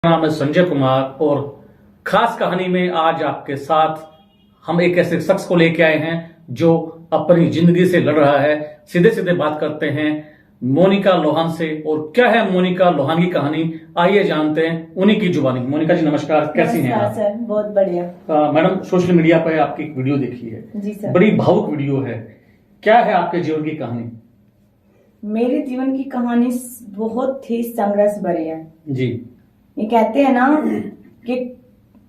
नाम है संजय कुमार और खास कहानी में आज आपके साथ हम एक ऐसे शख्स को लेके आए हैं जो अपनी जिंदगी से लड़ रहा है। सीधे सीधे बात करते हैं मोनिका लोहान से। और क्या है मोनिका लोहान की कहानी, आइए जानते हैं उन्हीं की जुबानी। मोनिका जी नमस्कार, कैसी हैं आप? सर बहुत बढ़िया। मैडम सोशल मीडिया पर आपकी एक वीडियो देखी है जी सर। बड़ी भावुक वीडियो है, क्या है आपके जीवन की कहानी? मेरे जीवन की कहानी बहुत ही संघर्ष भरी है जी। ये कहते हैं ना कि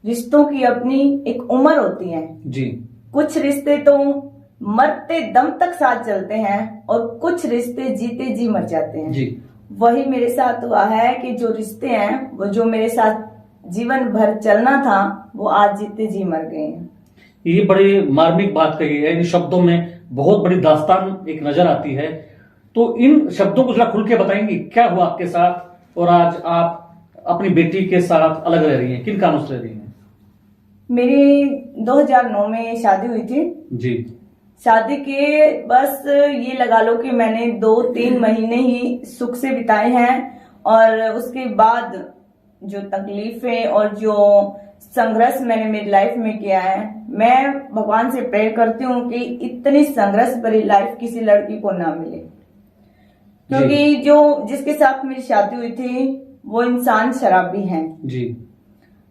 रिश्तों की अपनी एक उम्र होती है जी। कुछ रिश्ते तो मरते दम तक साथ चलते हैं और कुछ रिश्ते जीते जी मर जाते हैं। जी। वही मेरे साथ हुआ है कि जो रिश्ते हैं वो जो मेरे साथ जीवन भर चलना था वो आज जीते जी मर गए हैं। ये बड़ी मार्मिक बात कही है, इन शब्दों में बहुत बड़ी दास्तान एक नजर आती है। तो इन शब्दों को जरा खुल के बताएंगी, क्या हुआ आपके साथ और आज आप अपनी बेटी के साथ अलग रह रही हैं, किन कारणों से रह रही हैं? मेरी 2009 में शादी हुई थी जी। शादी के बस ये लगा लो कि मैंने 2-3 महीने ही सुख से बिताए हैं और उसके बाद जो तकलीफें और जो संघर्ष मैंने मेरी लाइफ में किया है, मैं भगवान से प्रे करती हूँ कि इतनी संघर्ष भरी लाइफ किसी लड़की को ना मिले, क्योंकि जो जिसके साथ मेरी शादी हुई थी वो इंसान शराबी हैं। जी।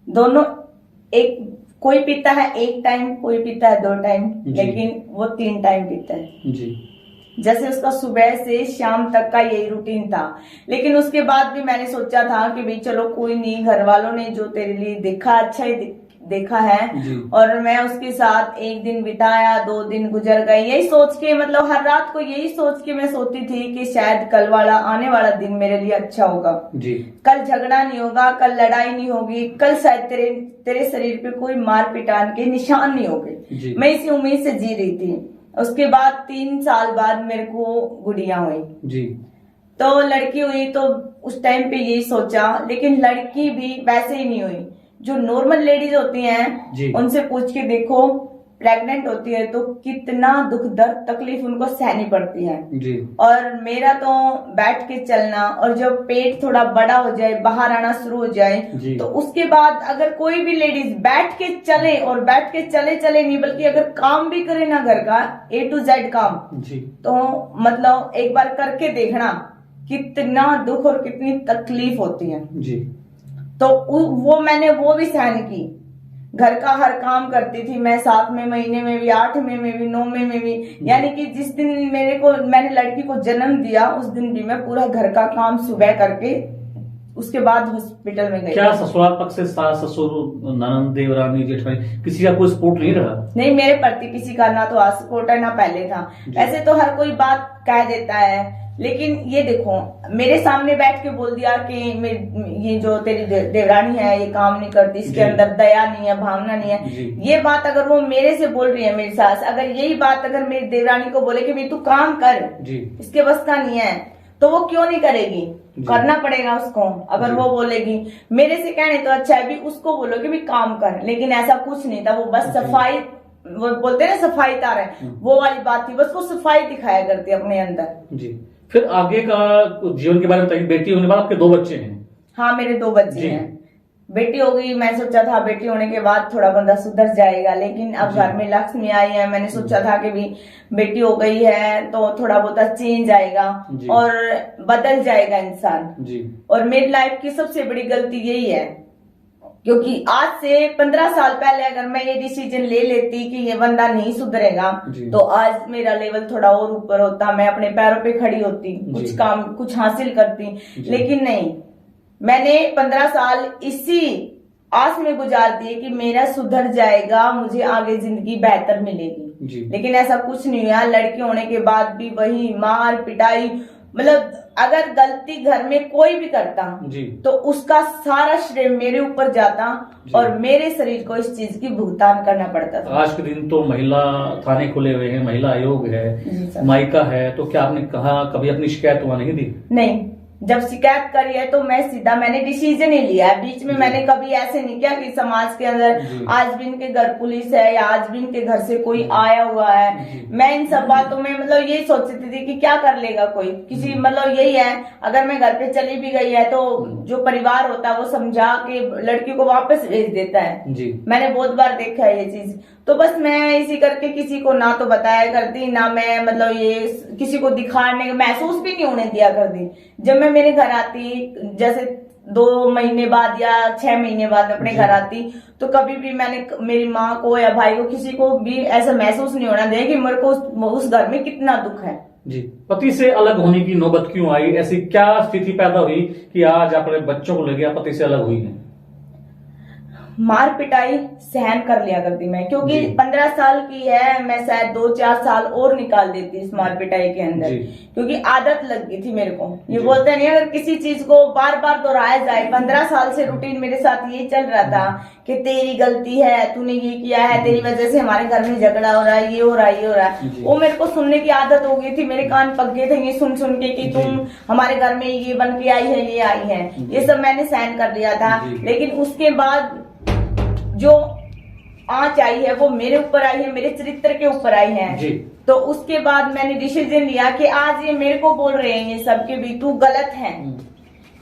दोनों एक कोई पीता है 1 टाइम, कोई पीता है 2 टाइम, लेकिन वो 3 टाइम पीता है। जी। जैसे उसका सुबह से शाम तक का यही रूटीन था। लेकिन उसके बाद भी मैंने सोचा था कि भाई चलो कोई नहीं, घर वालों ने जो तेरे लिए देखा अच्छा ही देखा है। और मैं उसके साथ 1 दिन बिताया, 2 दिन गुजर गए, यही सोच के मतलब हर रात को यही सोच के मैं सोती थी कि शायद कल वाला आने वाला दिन मेरे लिए अच्छा होगा। जी। कल झगड़ा नहीं होगा, कल लड़ाई नहीं होगी, कल शायद तेरे शरीर पे कोई मार पिटान के निशान नहीं होंगे। मैं इसी उम्मीद से जी रही थी। उसके बाद 3 साल बाद मेरे को गुड़िया हुई। जी। तो लड़की हुई तो उस टाइम पे यही सोचा, लेकिन लड़की भी वैसे ही नहीं हुई। जो नॉर्मल लेडीज होती हैं उनसे पूछ के देखो, प्रेग्नेंट होती है तो कितना दुख दर्द तकलीफ उनको सहनी पड़ती है। जी। और मेरा तो बैठ के चलना, और जब पेट थोड़ा बड़ा हो जाए, बाहर आना शुरू हो जाए, तो उसके बाद अगर कोई भी लेडीज बैठ के चले, और बैठ के चले नहीं बल्कि अगर काम भी करे ना घर का A to Z काम, तो मतलब एक बार करके देखना कितना दुख और कितनी तकलीफ होती है। जी। तो वो भी सहन की। घर का हर काम करती थी मैं, 7वें महीने में भी, 8वें में भी, 9वें में भी। यानी कि जिस दिन मैंने लड़की को जन्म दिया उस दिन भी मैं पूरा घर का काम सुबह करके उसके बाद हॉस्पिटल में गई। क्या ससुराल पक्ष से सास ससुर ननद देवरानी जेठानी किसी का कोई सपोर्ट नहीं रहा? नहीं, मेरे प्रति किसी का ना तो आज सपोर्ट है ना पहले था। ऐसे तो हर कोई बात कह देता है, लेकिन ये देखो मेरे सामने बैठ के बोल दिया कि ये जो तेरी देवरानी है ये काम नहीं करती, इसके अंदर दया नहीं है, भावना नहीं है। ये बात अगर वो मेरे से बोल रही है, मेरी सास, अगर यही बात अगर मेरी देवरानी को बोले कि भाई तू काम कर, इसके बस का नहीं है, तो वो क्यों नहीं करेगी? करना पड़ेगा उसको। अगर वो बोलेगी, मेरे से कहने तो अच्छा है भी उसको बोलो कि भी काम कर, लेकिन ऐसा कुछ नहीं था। वो बस सफाई, वो बोलते हैं ना सफाई तार है, वो वाली बात थी, बस वो सफाई दिखाया करती अपने अंदर। जी। फिर आगे का जीवन के बारे में बताइए। बेटी होने के बाद आपके 2 बच्चे हैं? हाँ, मेरे 2 बच्चे हैं। बेटी हो गई, मैं सोचा था बेटी होने के बाद थोड़ा बंदा सुधर जाएगा, लेकिन अब घर में लक्ष्मी आई है। मैंने सोचा था कि भी बेटी हो गई है तो थोड़ा बहुत चेंज आएगा और बदल जाएगा इंसान। और मेरी लाइफ की सबसे बड़ी गलती यही है, क्योंकि आज से 15 साल पहले अगर मैं ये डिसीजन ले लेती कि ये बंदा नहीं सुधरेगा, तो आज मेरा लेवल थोड़ा और ऊपर होता, मैं अपने पैरों पे खड़ी होती, कुछ काम कुछ हासिल करती। लेकिन नहीं, मैंने 15 साल इसी आस में गुजार दिए कि मेरा सुधर जाएगा, मुझे आगे जिंदगी बेहतर मिलेगी। लेकिन ऐसा कुछ नहीं हुआ। लड़की होने के बाद भी वही मार पिटाई, मतलब अगर गलती घर में कोई भी करता तो उसका सारा श्रेय मेरे ऊपर जाता और मेरे शरीर को इस चीज की भुगतान करना पड़ता था। आज के दिन तो महिला थाने खुले हुए हैं, महिला आयोग है, माइका है, तो क्या आपने कहा कभी अपनी शिकायत वहां नहीं दी? नहीं, जब शिकायत करी है तो मैंने डिसीजन ही लिया है। बीच में मैंने कभी ऐसे नहीं किया कि समाज के अंदर आज भी इनके घर पुलिस है या आज भी इनके घर से कोई आया हुआ है। मैं इन सब बातों में मतलब यही सोचती थी कि क्या कर लेगा कोई, किसी मतलब यही है, अगर मैं घर पे चली भी गई है तो जो परिवार होता है वो समझा के लड़की को वापस भेज देता है। मैंने बहुत बार देखा है ये चीज। तो बस मैं इसी करके किसी को ना तो बताया करती, ना मैं मतलब ये किसी को दिखाने महसूस भी नहीं होने दिया करती। जब मैं मेरे घर आती, जैसे 2 महीने बाद या 6 महीने बाद अपने घर आती, तो कभी भी मैंने मेरी माँ को या भाई को किसी को भी ऐसा महसूस नहीं होना दिया कि मेरे को उस घर में कितना दुख है। जी, पति से अलग होने की नौबत क्यों आई? ऐसी क्या स्थिति पैदा हुई कि आज अपने बच्चों को लेकर पति से अलग हुई है? मार पिटाई सहन कर लिया करती मैं, क्योंकि 15 साल की है, मैं शायद 2-4 साल और निकाल देती इस मार पिटाई के अंदर, क्योंकि आदत लग गई थी मेरे को। ये बोलते नहीं, अगर किसी चीज को बार बार दोहराया जाए, 15 साल से रूटीन मेरे साथ ये चल रहा था कि तेरी गलती है, तूने ये किया है, तेरी वजह से हमारे घर में झगड़ा हो रहा है, ये हो रहा है, ये हो रहा है। वो मेरे को सुनने की आदत हो गई थी, मेरे कान पक गए थे ये सुन सुन के कि तुम हमारे घर में ये बन के आई है, ये आई है। ये सब मैंने सहन कर लिया था। लेकिन उसके बाद जो आंच आई है वो मेरे ऊपर आई है, मेरे चरित्र के ऊपर आई है। तो उसके बाद मैंने डिसीजन लिया कि आज ये मेरे को बोल रहे हैं ये सब कि भी तू गलत है।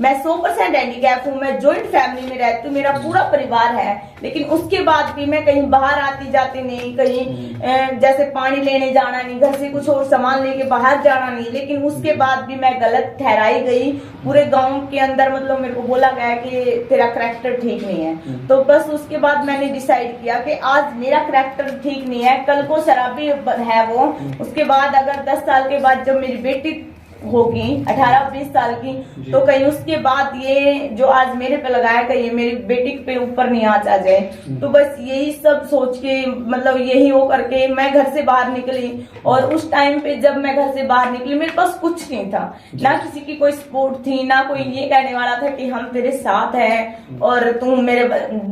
मैं 100% हैंडीकैप हूँ, मैं जॉइंट फैमिली में रहती हूँ, मेरा पूरा परिवार है, लेकिन उसके बाद भी मैं कहीं बाहर आती जाती नहीं, कहीं जैसे पानी लेने जाना नहीं, घर से कुछ और सामान लेके बाहर जाना नहीं। लेकिन उसके बाद भी मैं गलत ठहराई गई पूरे गांव के अंदर, मतलब मेरे को बोला गया कि तेरा करैक्टर ठीक नहीं है। तो बस उसके बाद मैंने डिसाइड किया कि आज मेरा करैक्टर ठीक नहीं है, कल को शराबी है वो। उसके बाद अगर 10 साल के बाद जब मेरी बेटी होगी 18-20 साल की, तो कहीं उसके बाद ये जो आज मेरे पे लगाया गया ये मेरी बेटी पे ऊपर नहीं आ जाए। तो बस यही सब सोच के मतलब यही हो करके मैं घर से बाहर निकली। और उस टाइम पे जब मैं घर से बाहर निकली मेरे पास कुछ नहीं था, ना किसी की कोई सपोर्ट थी, ना कोई ये कहने वाला था कि हम तेरे साथ हैं और तुम मेरे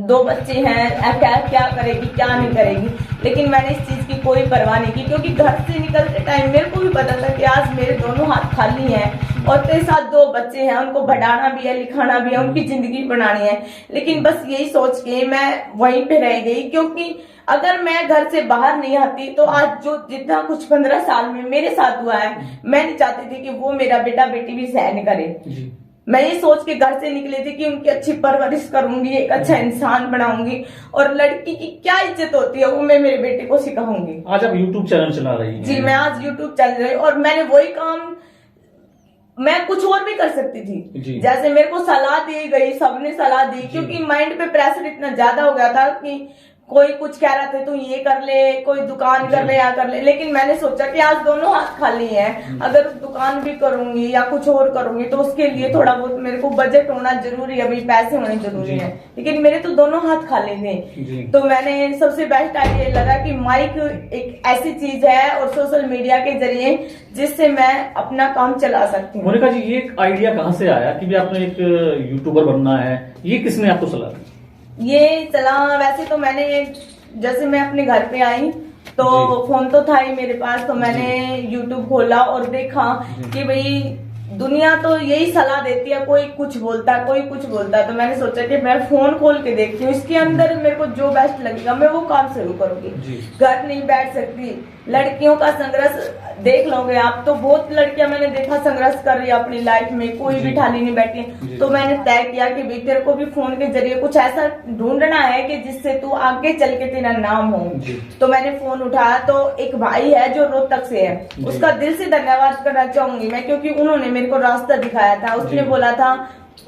2 बच्चे हैं, क्या करेगी क्या नहीं करेगी। लेकिन मैंने इस चीज की कोई परवाह नहीं की, क्योंकि घर से निकलते टाइम मेरे को भी पता था कि आज मेरे दोनों हाथ खाली हैं और तेरे साथ 2 बच्चे हैं, उनको बढ़ाना भी है, लिखाना भी है, उनकी जिंदगी बनानी है। लेकिन बस यही सोच के मैं वहीं पे रह गई, क्योंकि अगर मैं घर से बाहर नहीं आती तो आज जो जितना कुछ 15 साल में मेरे साथ हुआ है, मैं नहीं चाहती थी कि वो मेरा बेटा बेटी भी सहन करे। मैं ये सोच के घर से निकली थी कि उनकी अच्छी परवरिश करूंगी, एक अच्छा इंसान बनाऊंगी और लड़की की क्या इज्जत होती है वो मैं मेरे बेटे को सिखाऊंगी। आज आप YouTube चैनल चला रही हैं? जी, मैं आज YouTube चल रही हूँ और मैंने वही काम, मैं कुछ और भी कर सकती थी। जैसे मेरे को सलाह दी गई, सबने सलाह दी, क्योंकि माइंड पे प्रेशर इतना ज्यादा हो गया था कि कोई कुछ कह रहा था तू ये कर ले, कोई दुकान कर ले या कर ले। लेकिन मैंने सोचा कि आज दोनों हाथ खाली हैं, अगर दुकान भी करूंगी या कुछ और करूंगी तो उसके लिए थोड़ा बहुत मेरे को बजट होना जरूरी है, अभी पैसे होने जरूरी है। लेकिन मेरे तो दोनों हाथ खाली थे। तो मैंने सबसे बेस्ट आइडिया लगा कि माइक एक ऐसी चीज है और सोशल मीडिया के जरिए जिससे मैं अपना काम चला सकती हूँ। मोनिका जी, ये आइडिया कहाँ से आया कि भी आपने एक यूट्यूबर बनना है? ये किसने आपको सलाह दी? ये चला वैसे तो मैंने जैसे मैं अपने घर पे आई तो फोन तो था ही मेरे पास, तो मैंने YouTube खोला और देखा कि भाई दुनिया तो यही सलाह देती है, कोई कुछ बोलता है, कोई कुछ बोलता है। तो मैंने सोचा कि मैं फोन खोल के देखती हूँ, इसके अंदर मेरे को जो बेस्ट लगेगा मैं वो काम शुरू करूंगी। घर नहीं बैठ सकती। लड़कियों का संघर्ष देख लोगे आप, तो बहुत लड़कियां मैंने देखा संघर्ष कर रही है अपनी लाइफ में, कोई भी ठाली नहीं बैठी। तो मैंने तय किया कि भाई तेरे को भी फोन के जरिए कुछ ऐसा ढूंढना है कि जिससे तू आगे चल के तेरा नाम हो। तो मैंने फोन उठाया तो एक भाई है जो रोहतक से है, उसका दिल से धन्यवाद करना चाहूंगी मैं, क्योंकि उन्होंने मेरे को रास्ता दिखाया था। उसने बोला था,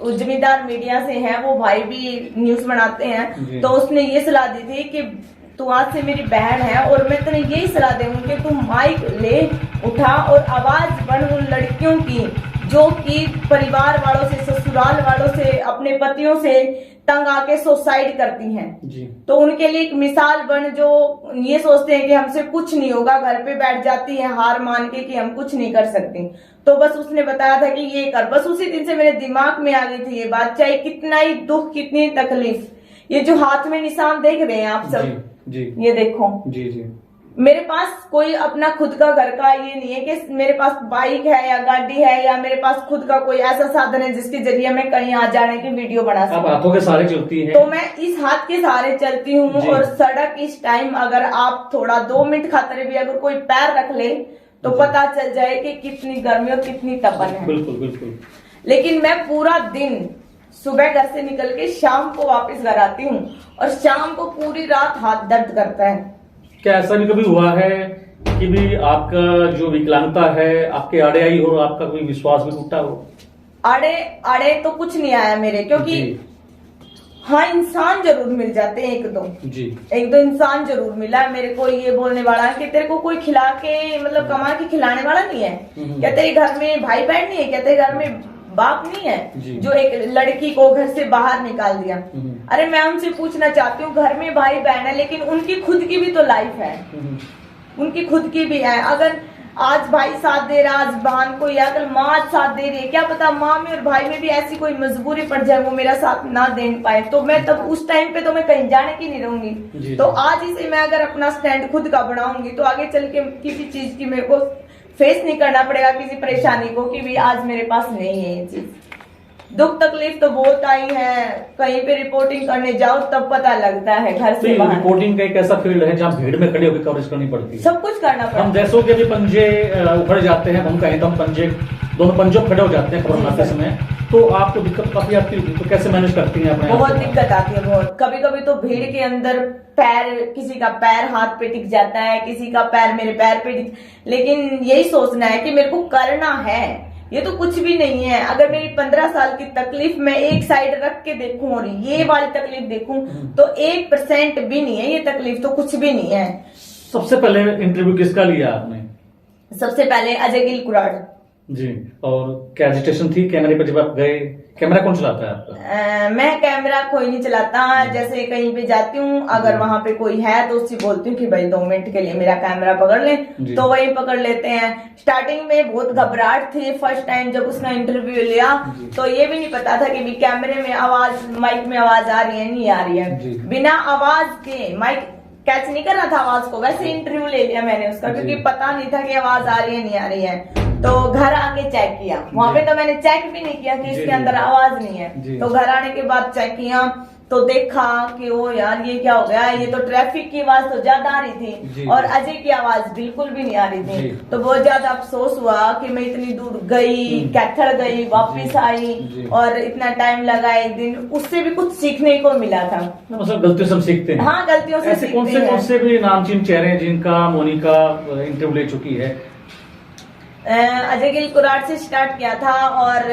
जमींदार मीडिया से है वो भाई, भी न्यूज बनाते हैं, तो उसने ये सलाह दी थी कि तू आज से मेरी बहन है और मैं तुम्हें यही सलाह दूंगी कि तू माइक ले उठा और आवाज बन उन लड़कियों की जो कि परिवार वालों से, ससुराल वालों से, अपने पतियों से तंग आके सुसाइड करती हैं। तो उनके लिए एक मिसाल बन, जो ये सोचते हैं कि हमसे कुछ नहीं होगा, घर पे बैठ जाती हैं हार मान के कि हम कुछ नहीं कर सकते। तो बस उसने बताया था कि ये कर। बस उसी दिन से मेरे दिमाग में आ गई थी ये बात, चाहे कितना ही दुख, कितनी तकलीफ। ये जो हाथ में निशान देख रहे हैं आप सब, ये देखो। मेरे पास कोई अपना खुद का घर का ये नहीं है कि मेरे पास बाइक है या गाड़ी है या मेरे पास खुद का कोई ऐसा साधन है जिसके जरिए मैं कहीं आ जाने की वीडियो बना आप सकूं। हाथों के सहारे चलती हैं। तो मैं इस हाथ के सहारे चलती हूँ। जी। और सड़क इस टाइम अगर आप थोड़ा 2 मिनट खातिर भी अगर कोई पैर रख ले तो जी। पता चल जाए कि कितनी गर्मी और कितनी तपन है। बिल्कुल बिल्कुल। लेकिन मैं पूरा दिन सुबह घर से निकल के शाम को वापस घर आती हूँ और शाम को पूरी रात हाथ दर्द करता है। क्या ऐसा भी कभी हुआ है कि भी आपका जो विकलांगता है आपके आड़े आई हो और आपका कोई विश्वास भी टूटा हो? आड़े आड़े तो कुछ नहीं आया मेरे, क्योंकि जी। हाँ इंसान जरूर मिल जाते हैं, एक दो इंसान जरूर मिला मेरे को ये बोलने वाला कि तेरे को कोई खिला के मतलब कमा के खिलाने वाला नहीं है क्या, तेरे घर में भाई बहन नहीं है क्या, तेरे घर में बाप नहीं है जो एक लड़की को घर से बाहर निकाल दिया। अरे मैं उनसे पूछना चाहती हूँ, घर में भाई बहन है लेकिन उनकी खुद की भी तो लाइफ है, उनकी खुद की भी है। अगर आज भाई साथ दे रहा, आज बहन को या कल माँ साथ दे रही है, क्या पता माँ में और भाई में भी ऐसी कोई मजबूरी पड़ जाए वो मेरा साथ ना दे पाए, तो मैं तब उस टाइम पे तो मैं कहीं जाने की नहीं रहूंगी। तो आज इसे मैं अगर अपना स्टैंड खुद का बनाऊंगी तो आगे चल के किसी चीज की मेरे को फेस नहीं करना पड़ेगा, किसी परेशानी को कि भी आज मेरे पास नहीं है ये चीज। दुख तकलीफ तो बहुत आई है, कहीं पे रिपोर्टिंग करने जाओ तब पता लगता है घर से बाहर। रिपोर्टिंग का एक ऐसा फील्ड है जहाँ भीड़ में खड़े होकर कवरेज करनी पड़ती है, सब कुछ करना पड़ता है। हम जैसों के भी पंजे उखड़ जाते हैं, हम कहें तो हम पंजे दोनों पंजों खड़े हो जाते हैं खबर बनाते समय, तो आपको दिक्कत काफी आती होगी, तो कैसे मैनेज करती हैं अपने? बहुत दिक्कत आती है, बहुत। कभी कभी तो भीड़ के अंदर पैर, किसी का पैर हाथ पे टिक जाता है, किसी का पैर मेरे पैर पे टिक, लेकिन यही सोचना है कि मेरे को करना है, ये तो कुछ भी नहीं है। अगर मेरी 15 साल की तकलीफ मैं एक साइड रख के देखूं और ये वाली तकलीफ देखूं तो 1% भी नहीं है, ये तकलीफ तो कुछ भी नहीं है। सबसे पहले इंटरव्यू किसका लिया आपने? सबसे पहले अजय गिल कुराड़ जी। और क्या एजिटेशन थी कैमरे पे जब आप गए? कैमरा कौन चलाता है आपका? मैं कैमरा कोई नहीं चलाता, जैसे कहीं पे जाती हूँ अगर वहां पे कोई है तो उससे बोलती हूँ कि भाई 2 मिनट के लिए मेरा कैमरा पकड़ ले, तो वही पकड़ लेते हैं। स्टार्टिंग में बहुत घबराहट थी, फर्स्ट टाइम जब उसने इंटरव्यू लिया तो ये भी नहीं पता था कि भी कैमरे में आवाज, माइक में आवाज आ रही है नहीं आ रही है। बिना आवाज के, माइक कैच नहीं कर रहा था आवाज को, वैसे इंटरव्यू ले लिया मैंने उसका, क्योंकि पता नहीं था कि आवाज आ रही है नहीं आ रही है। तो घर आके चेक किया, वहां पे तो मैंने चेक भी नहीं किया कि इसके अंदर आवाज नहीं है। तो घर आने के बाद चेक किया तो देखा कि ओ यार ये क्या हो गया, ये तो ट्रैफिक की आवाज तो ज्यादा आ रही थी और अजय की आवाज बिल्कुल भी नहीं आ रही थी। तो बहुत ज्यादा अफसोस हुआ कि मैं इतनी दूर गई, कैथल गई, वापस आई और इतना टाइम लगा एक दिन, उससे भी कुछ सीखने को मिला था। मतलब गलतियों से हम सीखते हैं। हाँ, गलतियों से सीखते हैं। कौन से भी नामचीन चेहरे हैं जिनका मोनिका इंटरव्यू ले चुकी है? अजय गिल कुराड़ से स्टार्ट किया था और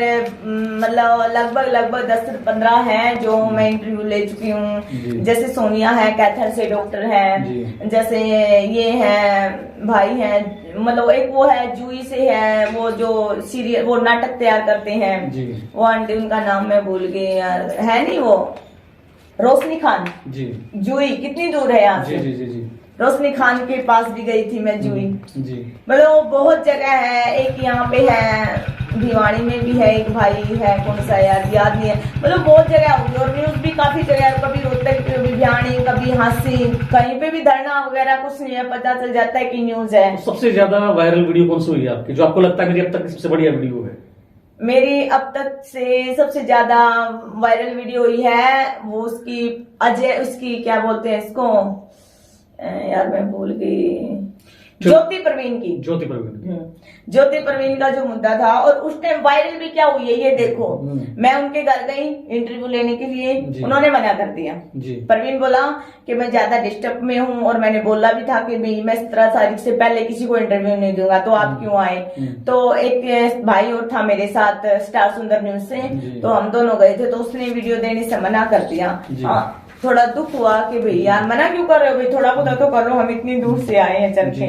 मतलब लगभग 10 से 15 हैं जो मैं इंटरव्यू ले चुकी हूँ। जैसे सोनिया है, कैथल से डॉक्टर है, जैसे ये है भाई है, मतलब एक वो है जूही से है, वो जो सीरियल वो नाटक तैयार करते हैं, वो आंटी उनका नाम मैं भूल गई यार, है नहीं वो रोशनी खान जी। जूही कितनी दूर है यहाँ से? जी। रोशनी खान के पास भी गई थी मैं जूही जी। मतलब वो बहुत जगह है, एक यहाँ पे है भिवाड़ी में भी है, एक भाई है कौन सा यार याद नहीं है, मतलब बहुत जगह होगी। और न्यूज भी काफी जगह, कभी रोहतक, कभी भिवाड़ी, कभी हांसी, कहीं पे भी धरना वगैरह कुछ नहीं है, पता चल जाता है कि न्यूज है। सबसे ज्यादा वायरल वीडियो कौन सी हुई है आपकी, जो आपको लगता है कि अब तक सबसे बढ़िया वीडियो है? मेरी अब तक से सबसे ज्यादा वायरल वीडियो हुई है वो उसकी अजय, उसकी क्या बोलते हैं इसको यार मैं भूल गई, ज्योति प्रवीण की। ज्योति प्रवीण का जो मुद्दा था, और उस टाइम वायरल भी क्या हुई है ये देखो। मैं उनके घर गई इंटरव्यू लेने के लिए, उन्होंने मना कर दिया। प्रवीण बोला कि मैं ज्यादा डिस्टर्ब में हूँ और मैंने बोला भी था कि मैं 17 तारीख से पहले किसी को इंटरव्यू नहीं दूंगा, तो आप क्यों आए? तो एक भाई और था मेरे साथ स्टार सुंदर न्यूज से, तो हम दोनों गए थे, तो उसने वीडियो देने से मना कर दिया। थोड़ा दुख हुआ कि भाई यार मना क्यों कर रहे हो भाई, थोड़ा बहुत तो करो, हम इतनी दूर से आए हैं चल के।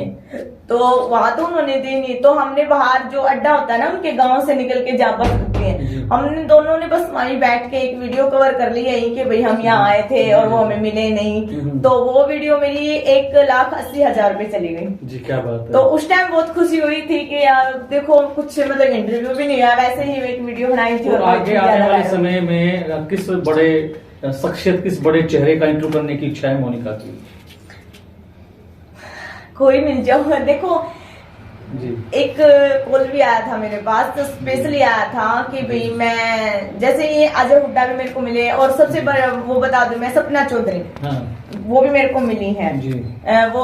तो वहां तो उन्होंने दी नहीं, तो हमने बाहर जो अड्डा होता है ना उनके गांव से निकल के जहाँ बस रुकती है, हमने दोनों ने बस वहीं बैठ के एक वीडियो कवर कर ली यही कि भाई हम यहाँ आए थे और वो हमें मिले नहीं। तो वो वीडियो मेरी 1,80,000 रुपए चली गई जी। क्या बात है। तो उस टाइम बहुत खुशी हुई थी कि यार देखो कुछ मतलब इंटरव्यू भी नहीं आया, वैसे ही एक वीडियो बनाई थी। और आगे आने वाले समय में किस बड़े शख्सियत, किस बड़े चेहरे का इंटरव्यू करने की इच्छा है मोनिका की? कोई मिल जाओ। देखो जी एक कॉल भी आया था मेरे पास, तो स्पेशली आया था कि भाई मैं, जैसे ये अजय हुड्डा भी मेरे को मिले, और सबसे बड़ा वो बता दूं मैं, सपना चौधरी, हाँ वो भी मेरे को मिली है जी। वो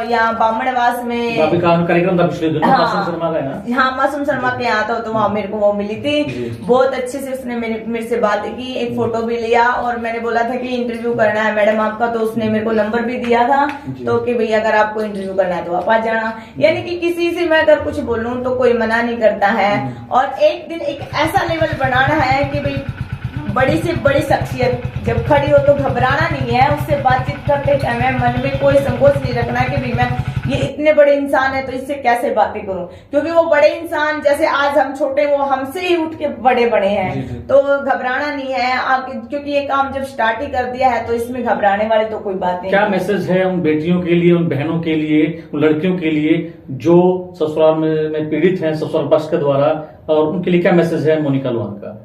यहाँ बामणवास में कार्यक्रम था पिछले दिनों, मासूम शर्मा का है ना? हाँ मासूम शर्मा के यहाँ था, तो वहाँ मेरे को वो मिली थी। जी। बहुत अच्छे से उसने मेरे से बात की, एक फोटो भी लिया, और मैंने बोला था कि इंटरव्यू करना है मैडम आपका, तो उसने मेरे को नंबर भी दिया था, तो कि भाई अगर आपको इंटरव्यू करना है तो आप आ जाना। यानी कि किसी से मैं अगर कुछ बोलूं तो कोई मना नहीं करता है। और एक दिन एक ऐसा लेवल बनाना है कि भाई बड़ी से बड़ी शख्सियत जब खड़ी हो तो घबराना नहीं है, उससे बातचीत करते टाइम मन में कोई संकोच नहीं रखना कि भाई मैं, ये इतने बड़े इंसान है तो इससे कैसे बातें करूं, क्योंकि वो बड़े इंसान जैसे आज हम छोटे, वो हमसे ही उठ के बड़े बड़े हैं। तो घबराना नहीं है आगे, क्योंकि ये काम जब स्टार्ट ही कर दिया है तो इसमें घबराने वाले तो कोई बात नहीं। क्या मैसेज है उन बेटियों के लिए, उन बहनों के लिए, उन लड़कियों के लिए जो ससुराल में पीड़ित हैं ससुराल पक्ष के द्वारा, और उनके लिए क्या मैसेज है मोनिका लोहान का?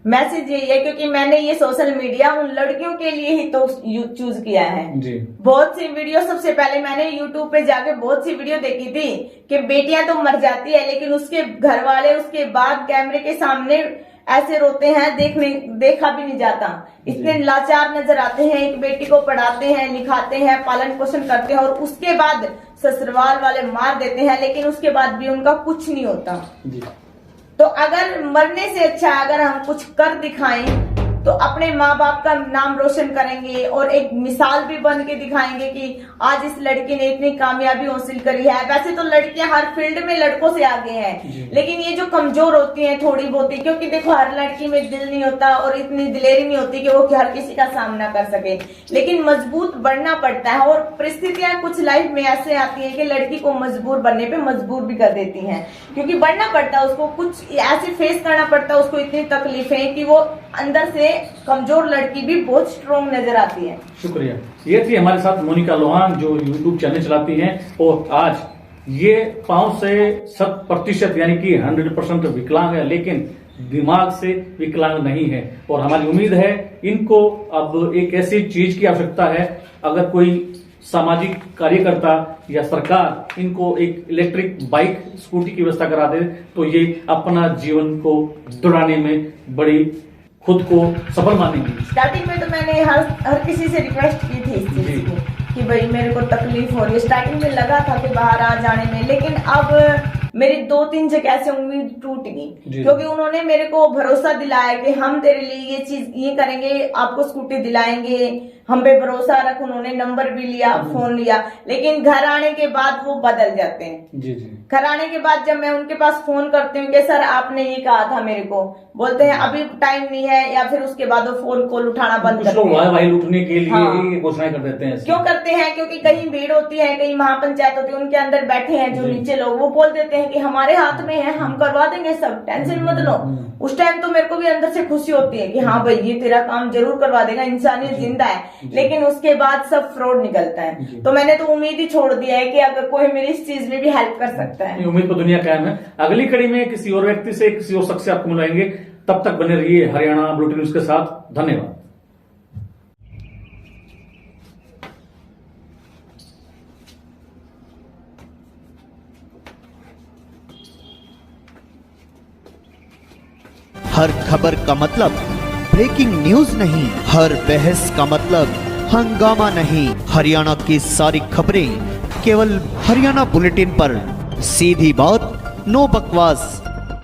मैसेज यही है, क्योंकि मैंने ये सोशल मीडिया उन लड़कियों के लिए ही तो चूज किया है जी। बहुत सी वीडियो, सबसे पहले मैंने यूट्यूब पे जाके बहुत सी वीडियो देखी थी कि बेटियां तो मर जाती है लेकिन उसके घर वाले उसके बाद कैमरे के सामने ऐसे रोते हैं, देखा भी नहीं जाता, इतने लाचार नजर आते हैं। एक बेटी को पढ़ाते हैं, लिखाते हैं, पालन पोषण करते हैं, और उसके बाद ससुराल वाले मार देते हैं, लेकिन उसके बाद भी उनका कुछ नहीं होता जी। तो अगर मरने से अच्छा अगर हम कुछ कर दिखाएं तो अपने माँ बाप का नाम रोशन करेंगे, और एक मिसाल भी बन के दिखाएंगे कि आज इस लड़की ने इतनी कामयाबी हासिल करी है। वैसे तो लड़कियां हर फील्ड में लड़कों से आगे हैं, लेकिन ये जो कमजोर होती हैं थोड़ी बहुत ही, क्योंकि देखो हर लड़की में दिल नहीं होता और इतनी दिलेरी नहीं होती कि वो हर किसी का सामना कर सके, लेकिन मजबूत बनना पड़ता है। और परिस्थितियां कुछ लाइफ में ऐसे आती है कि लड़की को मजबूर बनने पे मजबूर भी कर देती हैं, क्योंकि बढ़ना पड़ता है उसको, कुछ ऐसे फेस करना पड़ता है उसको, इतनी तकलीफें कि वो अंदर से कमजोर लड़की भी बहुत स्ट्रॉन्ग नजर आती है। शुक्रिया। ये थी हमारे साथ मोनिका लोहान जो यूट्यूब चैनल चलाती हैं, और आज ये पांव से 100% यानी कि 100% विकलांग है, लेकिन दिमाग से विकलांग नहीं है। और हमारी उम्मीद है इनको अब एक ऐसी चीज की आवश्यकता है, अगर कोई सामाजिक कार्यकर्ता या सरकार इनको एक इलेक्ट्रिक बाइक स्कूटी की व्यवस्था करा दे तो ये अपना जीवन को दौड़ाने में बड़ी खुद को सफल मानेंगी। स्टार्टिंग में तो मैंने हर किसी से रिक्वेस्ट की थी इस चीज की कि भाई मेरे को तकलीफ हो रही है। स्टार्टिंग में लगा था कि बाहर आ जाने में, लेकिन अब मेरी 2-3 जगह से उम्मीद टूट गई, क्योंकि उन्होंने मेरे को भरोसा दिलाया कि हम तेरे लिए ये चीज ये करेंगे, आपको स्कूटी दिलाएंगे, हम पे भरोसा रख। उन्होंने नंबर भी लिया, फोन लिया, लेकिन घर आने के बाद वो बदल जाते हैं। जी जी। घर आने के बाद जब मैं उनके पास फोन करती हूँ कि सर आपने ये कहा था मेरे को, बोलते हैं अभी टाइम नहीं है, या फिर उसके बाद वो फोन कॉल उठाना बंद करते हैं। वाई लूटने के लिए ही घोषणाएं कर देते हैं। क्यों करते हैं? क्योंकि कहीं भीड़ होती है, कहीं महापंचायत होती है, उनके अंदर बैठे हैं जो नीचे लोग, वो बोल देते हैं कि हमारे हाथ में है, हम करवा देंगे सब, टेंशन मत लो। उस टाइम तो मेरे को भी अंदर से खुशी होती है कि हाँ भाई ये तेरा काम जरूर करवा देगा, इंसानियत जिंदा है, लेकिन उसके बाद सब फ्रॉड निकलता है। तो मैंने तो उम्मीद ही छोड़ दिया है कि अगर कोई मेरी इस चीज में भी हेल्प कर सकता है। उम्मीद पर दुनिया कायम है। अगली कड़ी में किसी और व्यक्ति से, किसी और शख्स से आपको मिलाएंगे, तब तक बने रहिए हरियाणा बुलेटिन न्यूज के साथ। धन्यवाद। हर खबर का मतलब ब्रेकिंग न्यूज नहीं, हर बहस का मतलब हंगामा नहीं। हरियाणा की सारी खबरें केवल हरियाणा बुलेटिन पर, सीधी बात, नो बकवास।